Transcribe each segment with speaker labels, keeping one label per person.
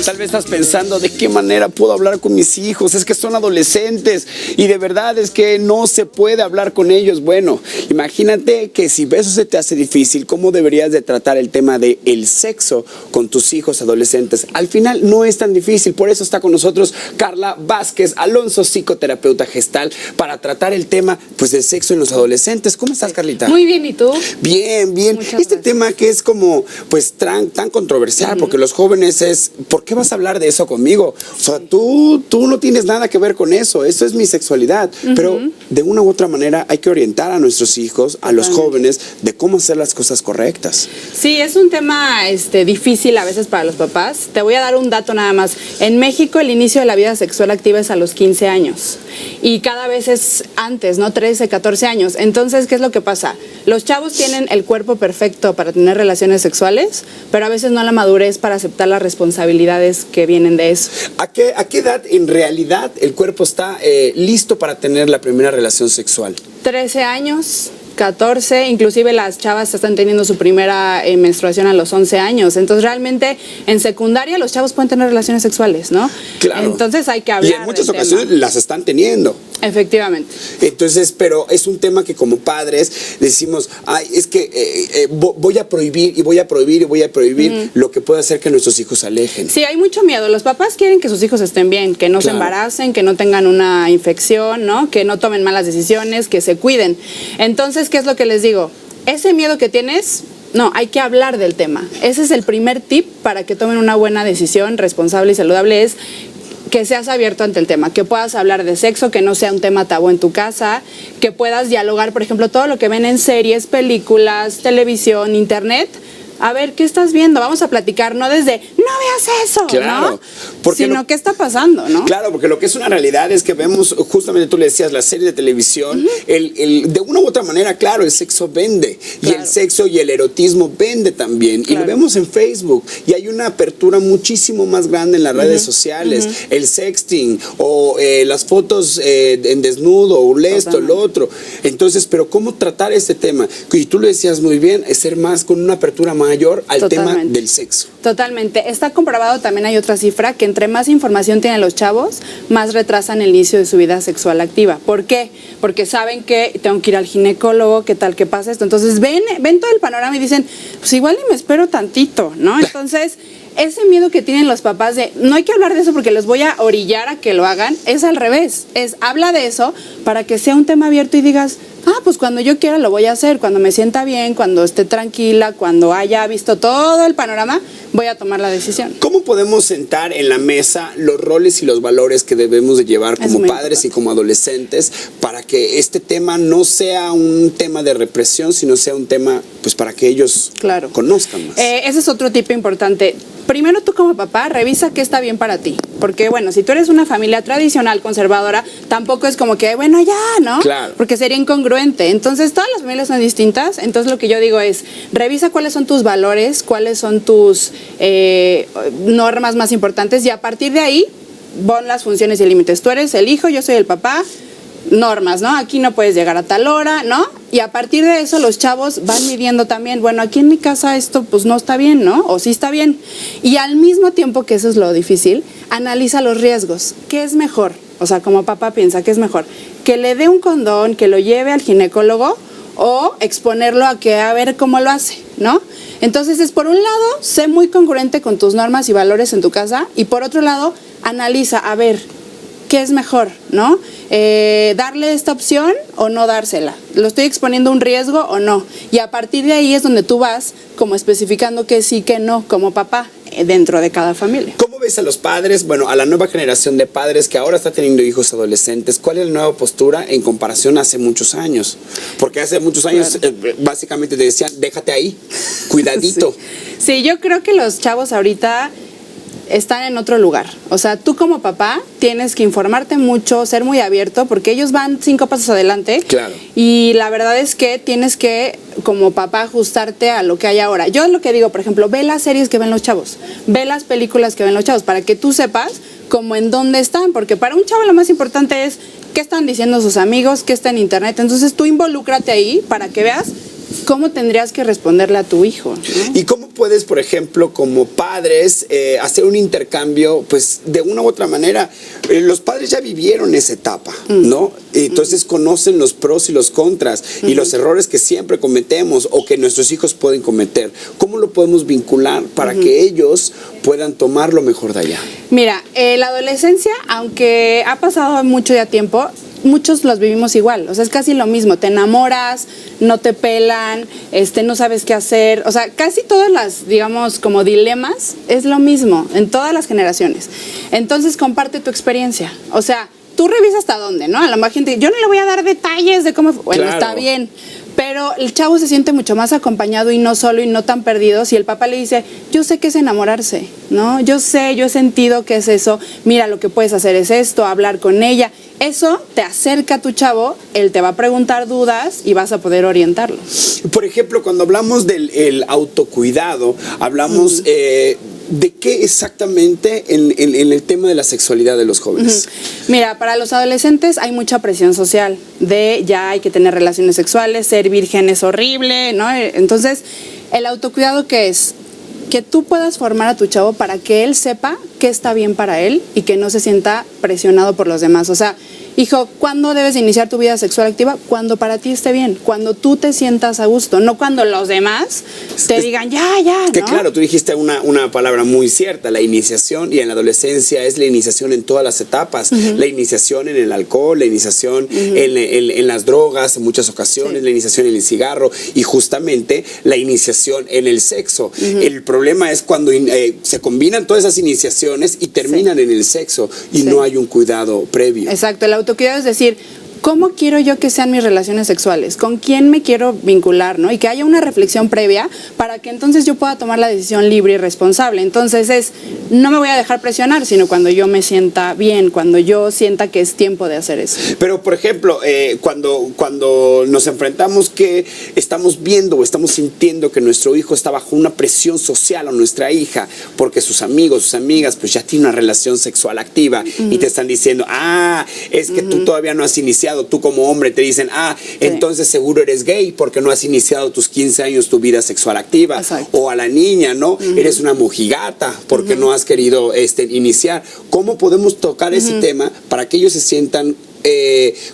Speaker 1: Tal vez estás pensando, ¿de qué manera puedo hablar con mis hijos? Es que son adolescentes y de verdad es que no se puede hablar con ellos. Bueno, imagínate que si eso se te hace difícil, ¿cómo deberías de tratar el tema del sexo con tus hijos adolescentes? Al final no es tan difícil, por eso está con nosotros Carla Vázquez Alonso, psicoterapeuta gestal, para tratar el tema pues del sexo en los adolescentes. ¿Cómo estás, Carlita?
Speaker 2: Muy bien, ¿y tú?
Speaker 1: Bien, bien.
Speaker 2: Muchas
Speaker 1: Este
Speaker 2: gracias.
Speaker 1: tema que es como pues tan controversial, porque los jóvenes es, ¿por qué vas a hablar de eso conmigo? O sea, tú no tienes nada que ver con eso es mi sexualidad, pero de una u otra manera hay que orientar a nuestros hijos, a los jóvenes, de cómo hacer las cosas correctas.
Speaker 2: Sí, es un tema difícil a veces para los papás. Te voy a dar un dato nada más. En México el inicio de la vida sexual activa es a los 15 años y cada vez es antes, ¿no? 13, 14 años. Entonces, ¿qué es lo que pasa? Los chavos tienen el cuerpo perfecto para tener relaciones sexuales, pero a veces no la madurez para aceptar las responsabilidades que vienen de eso.
Speaker 1: ¿A qué edad en realidad el cuerpo está listo para tener la primera relación sexual?
Speaker 2: 13 años, 14, inclusive las chavas están teniendo su primera menstruación a los 11 años. Entonces, realmente, en secundaria los chavos pueden tener relaciones sexuales, ¿no?
Speaker 1: Claro.
Speaker 2: Entonces, hay que hablar.
Speaker 1: Y en muchas
Speaker 2: del
Speaker 1: ocasiones
Speaker 2: tema.
Speaker 1: las están teniendo.
Speaker 2: Efectivamente.
Speaker 1: Entonces, pero es un tema que como padres decimos, ay, es que voy a prohibir y voy a prohibir y voy a prohibir lo que puede hacer que nuestros hijos se alejen.
Speaker 2: Sí, hay mucho miedo. Los papás quieren que sus hijos estén bien, que no se
Speaker 1: Claro.
Speaker 2: embaracen, que no tengan una infección, ¿no? Que no tomen malas decisiones, que se cuiden. Entonces, ¿qué es lo que les digo? Ese miedo que tienes, no, hay que hablar del tema. Ese es el primer tip para que tomen una buena decisión responsable y saludable, es que seas abierto ante el tema, que puedas hablar de sexo, que no sea un tema tabú en tu casa, que puedas dialogar, por ejemplo, todo lo que ven en series, películas, televisión, internet. A ver, ¿qué estás viendo? Vamos a platicar, no desde, no veas eso,
Speaker 1: Claro,
Speaker 2: ¿no?
Speaker 1: porque
Speaker 2: Sino,
Speaker 1: lo-
Speaker 2: ¿qué está pasando, no?
Speaker 1: Claro, porque lo que es una realidad es que vemos, justamente tú le decías, la serie de televisión, de una u otra manera, claro, el sexo vende, y
Speaker 2: Claro.
Speaker 1: el sexo y el erotismo vende también, y lo
Speaker 2: Claro.
Speaker 1: vemos en Facebook, y hay una apertura muchísimo más grande en las redes sociales, el sexting, o las fotos en desnudo, o esto,
Speaker 2: Totalmente.
Speaker 1: lo otro. Entonces, pero ¿cómo tratar este tema? Y tú lo decías muy bien, es ser más con una apertura mayor al tema
Speaker 2: Totalmente.
Speaker 1: del sexo.
Speaker 2: Totalmente. Está comprobado, también hay otra cifra, que entre más información tienen los chavos, más retrasan el inicio de su vida sexual activa. ¿Por qué? Porque saben que tengo que ir al ginecólogo, qué tal que pasa esto. Entonces ven todo el panorama y dicen, pues igual y me espero tantito, ¿no? Entonces, ese miedo que tienen los papás de, no hay que hablar de eso porque los voy a orillar a que lo hagan, es al revés. Es, habla de eso para que sea un tema abierto y digas, pues cuando yo quiera lo voy a hacer, cuando me sienta bien, cuando esté tranquila, cuando haya visto todo el panorama, voy a tomar la decisión.
Speaker 1: ¿Cómo podemos sentar en la mesa los roles y los valores que debemos de llevar
Speaker 2: Es
Speaker 1: como
Speaker 2: muy
Speaker 1: padres
Speaker 2: importante.
Speaker 1: y como adolescentes para que este tema no sea un tema de represión, sino sea un tema pues para que ellos
Speaker 2: Claro.
Speaker 1: conozcan más?
Speaker 2: Ese es otro tipo importante. Primero tú como papá revisa qué está bien para ti, porque bueno, si tú eres una familia tradicional, conservadora, tampoco es como que, bueno, ya, ¿no?
Speaker 1: Claro.
Speaker 2: Porque sería incongruente. Entonces todas las familias son distintas, entonces lo que yo digo es, revisa cuáles son tus valores, cuáles son tus normas más importantes y a partir de ahí, pon las funciones y límites. Tú eres el hijo, yo soy el papá, normas, ¿no? Aquí no puedes llegar a tal hora, ¿no? Y a partir de eso los chavos van midiendo también, bueno, aquí en mi casa esto pues no está bien, ¿no? O sí está bien. Y al mismo tiempo, que eso es lo difícil, analiza los riesgos. ¿Qué es mejor? O sea, como papá piensa, ¿qué es mejor? Que le dé un condón, que lo lleve al ginecólogo o exponerlo a que a ver cómo lo hace, ¿no? Entonces es, por un lado, sé muy congruente con tus normas y valores en tu casa, y por otro lado, analiza, a ver, ¿qué es mejor, no? ¿Darle esta opción o no dársela? ¿Lo estoy exponiendo a un riesgo o no? Y a partir de ahí es donde tú vas como especificando que sí, que no, como papá, dentro de cada familia.
Speaker 1: ¿Cómo ves a los padres, bueno, a la nueva generación de padres que ahora está teniendo hijos adolescentes? ¿Cuál es la nueva postura en comparación a hace muchos años? Porque hace muchos años básicamente te decían, déjate ahí, cuidadito.
Speaker 2: Sí, yo creo que los chavos ahorita están en otro lugar. O sea, tú como papá tienes que informarte mucho, ser muy abierto, porque ellos van 5 pasos adelante.
Speaker 1: Claro.
Speaker 2: Y la verdad es que tienes que, como papá, ajustarte a lo que hay ahora. Yo lo que digo, por ejemplo, ve las series que ven los chavos, ve las películas que ven los chavos, para que tú sepas como en dónde están, porque para un chavo lo más importante es qué están diciendo sus amigos, qué está en internet. Entonces tú involúcrate ahí para que veas ¿cómo tendrías que responderle a tu hijo, ¿no?
Speaker 1: ¿Y cómo puedes, por ejemplo, como padres, hacer un intercambio, pues de una u otra manera? Los padres ya vivieron esa etapa, ¿no? Entonces conocen los pros y los contras y los errores que siempre cometemos o que nuestros hijos pueden cometer. ¿Cómo lo podemos vincular para que ellos puedan tomar lo mejor de allá?
Speaker 2: Mira, la adolescencia, aunque ha pasado mucho ya tiempo, muchos los vivimos igual, o sea, es casi lo mismo, te enamoras, no te pelan, no sabes qué hacer, o sea, casi todas las, digamos, como dilemas, es lo mismo en todas las generaciones. Entonces, comparte tu experiencia, o sea, tú revisa hasta dónde, ¿no? A la más gente, yo no le voy a dar detalles de cómo fue. Bueno,
Speaker 1: claro,
Speaker 2: está bien, pero el chavo se siente mucho más acompañado y no solo y no tan perdido si el papá le dice, yo sé qué es enamorarse, ¿no? Yo sé, yo he sentido que es eso, mira, lo que puedes hacer es esto, hablar con ella. Eso te acerca a tu chavo, él te va a preguntar dudas y vas a poder orientarlo.
Speaker 1: Por ejemplo, cuando hablamos del autocuidado, hablamos de qué exactamente en el tema de la sexualidad de los jóvenes.
Speaker 2: Mira, para los adolescentes hay mucha presión social de ya hay que tener relaciones sexuales, ser virgen es horrible, ¿no? Entonces, el autocuidado, ¿qué es? Que tú puedas formar a tu chavo para que él sepa qué está bien para él y que no se sienta presionado por los demás. O sea, hijo, ¿cuándo debes iniciar tu vida sexual activa? Cuando para ti esté bien, cuando tú te sientas a gusto, no cuando los demás te digan ya, ¿no?
Speaker 1: Que claro, tú dijiste una palabra muy cierta, la iniciación, y en la adolescencia es la iniciación en todas las etapas, la iniciación en el alcohol, la iniciación en las drogas en muchas ocasiones, la iniciación en el cigarro y justamente la iniciación en el sexo. El problema es cuando se combinan todas esas iniciaciones y terminan en el sexo y no hay un cuidado previo.
Speaker 2: Exacto, el autocuidado es decir, ¿cómo quiero yo que sean mis relaciones sexuales? ¿Con quién me quiero vincular, no? Y que haya una reflexión previa para que entonces yo pueda tomar la decisión libre y responsable. Entonces no me voy a dejar presionar, sino cuando yo me sienta bien, cuando yo sienta que es tiempo de hacer eso.
Speaker 1: Pero, por ejemplo, cuando nos enfrentamos que estamos viendo o estamos sintiendo que nuestro hijo está bajo una presión social o nuestra hija, porque sus amigos, sus amigas, pues ya tienen una relación sexual activa y te están diciendo, es que tú todavía no has iniciado, tú como hombre te dicen, entonces seguro eres gay porque no has iniciado tus 15 años tu vida sexual activa.
Speaker 2: Exacto.
Speaker 1: O a la niña, ¿no? Eres una mojigata porque no has querido iniciar. ¿Cómo podemos tocar ese tema para que ellos se sientan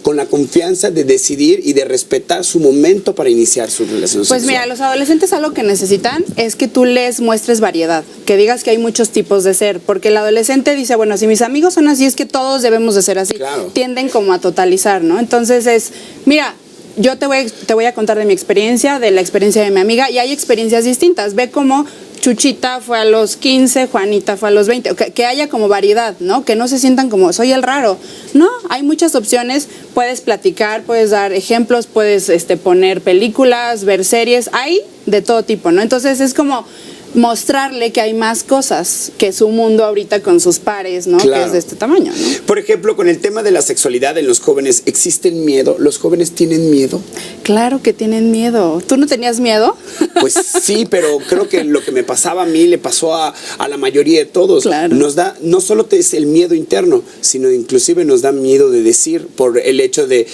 Speaker 1: con la confianza de decidir y de respetar su momento para iniciar su relación sexual?
Speaker 2: Pues mira, los adolescentes algo que necesitan es que tú les muestres variedad, que digas que hay muchos tipos de ser, porque el adolescente dice, bueno, si mis amigos son así, es que todos debemos de ser así.
Speaker 1: Claro.
Speaker 2: Tienden como a totalizar, ¿no? Entonces mira, yo te voy a contar de mi experiencia, de la experiencia de mi amiga, y hay experiencias distintas. Ve cómo Chuchita fue a los 15, Juanita fue a los 20, que haya como variedad, ¿no? Que no se sientan como, soy el raro. No, hay muchas opciones, puedes platicar, puedes dar ejemplos, puedes poner películas, ver series, hay de todo tipo, ¿no? Entonces es como mostrarle que hay más cosas que su mundo ahorita con sus pares, ¿no?
Speaker 1: Claro.
Speaker 2: Que es de este tamaño, ¿no?
Speaker 1: Por ejemplo, con el tema de la sexualidad en los jóvenes, ¿existe el miedo? ¿Los jóvenes tienen miedo?
Speaker 2: Claro que tienen miedo. ¿Tú no tenías miedo?
Speaker 1: Pues sí, pero creo que lo que me pasaba a mí le pasó a la mayoría de todos.
Speaker 2: Claro.
Speaker 1: Nos da, no solo es el miedo interno, sino inclusive nos da miedo de decir por el hecho de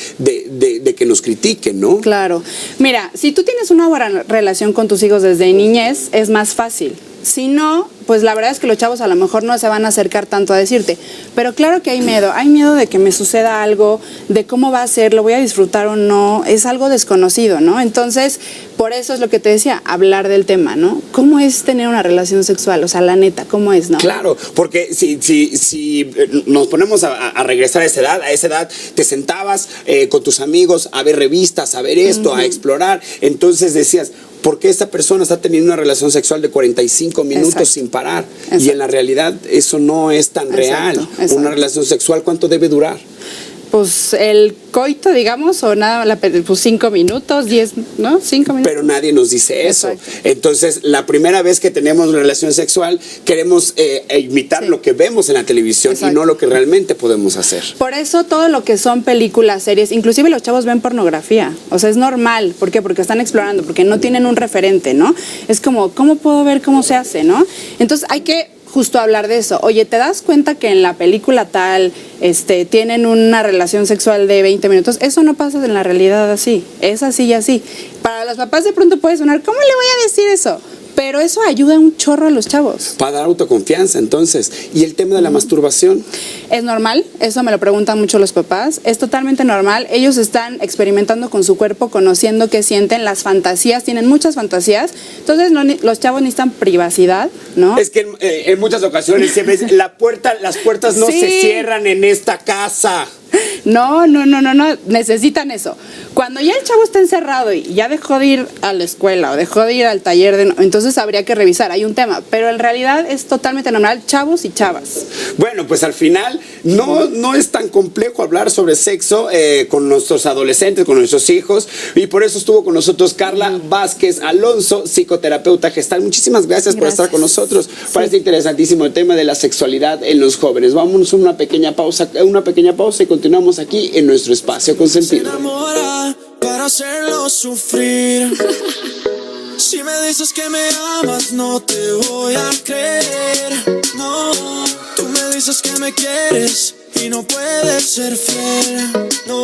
Speaker 1: que nos critiquen, ¿no?
Speaker 2: Claro. Mira, si tú tienes una buena relación con tus hijos desde niñez, es más fácil. Si no, pues la verdad es que los chavos a lo mejor no se van a acercar tanto a decirte, pero claro que hay miedo de que me suceda algo, de cómo va a ser, lo voy a disfrutar o no, es algo desconocido, ¿no? Entonces, por eso es lo que te decía, hablar del tema, ¿no? ¿Cómo es tener una relación sexual? O sea, la neta, ¿cómo es, no?
Speaker 1: Claro, porque si nos ponemos a regresar a esa edad te sentabas con tus amigos a ver revistas, a ver esto, a explorar, entonces decías, ¿por qué esta persona está teniendo una relación sexual de 45 minutos sin parar?
Speaker 2: Exacto.
Speaker 1: Y en la realidad eso no es tan real.
Speaker 2: Exacto.
Speaker 1: Una relación sexual, ¿cuánto debe durar?
Speaker 2: Pues el coito, digamos, o nada, pues 5 minutos, 10, ¿no? 5 minutos.
Speaker 1: Pero nadie nos dice eso.
Speaker 2: Exacto.
Speaker 1: Entonces, la primera vez que tenemos una relación sexual, queremos imitar lo que vemos en la televisión. Exacto. Y no lo que realmente podemos hacer.
Speaker 2: Por eso todo lo que son películas, series, inclusive los chavos ven pornografía. O sea, es normal. ¿Por qué? Porque están explorando, porque no tienen un referente, ¿no? Es como, ¿cómo puedo ver cómo se hace, no? Entonces hay que justo hablar de eso. Oye, ¿te das cuenta que en la película tal tienen una relación sexual de 20 minutos? Eso no pasa en la realidad así, es así y así. Para los papás de pronto puede sonar, ¿cómo le voy a decir eso? Pero eso ayuda un chorro a los chavos.
Speaker 1: Para dar autoconfianza, entonces. ¿Y el tema de la masturbación?
Speaker 2: Es normal, eso me lo preguntan mucho los papás, es totalmente normal. Ellos están experimentando con su cuerpo, conociendo qué sienten, las fantasías, tienen muchas fantasías. Entonces los chavos necesitan privacidad, ¿no?
Speaker 1: Es que en muchas ocasiones siempre es, las puertas no
Speaker 2: Sí.
Speaker 1: se cierran en esta casa.
Speaker 2: No, necesitan eso. Cuando ya el chavo está encerrado y ya dejó de ir a la escuela o dejó de ir al taller, entonces habría que revisar, hay un tema, pero en realidad es totalmente normal, chavos y chavas.
Speaker 1: Bueno, pues al final no es tan complejo hablar sobre sexo con nuestros adolescentes, con nuestros hijos, y por eso estuvo con nosotros Carla Vázquez Alonso, psicoterapeuta gestal. Muchísimas gracias por estar con nosotros. Parece interesantísimo el tema de la sexualidad en los jóvenes. Vámonos a una pequeña pausa y continuamos aquí en nuestro espacio consentido.
Speaker 3: Se enamora para hacerlo sufrir. Si me dices que me amas, no te voy a creer. No, tú me dices que me quieres y no puedes ser fiel. No.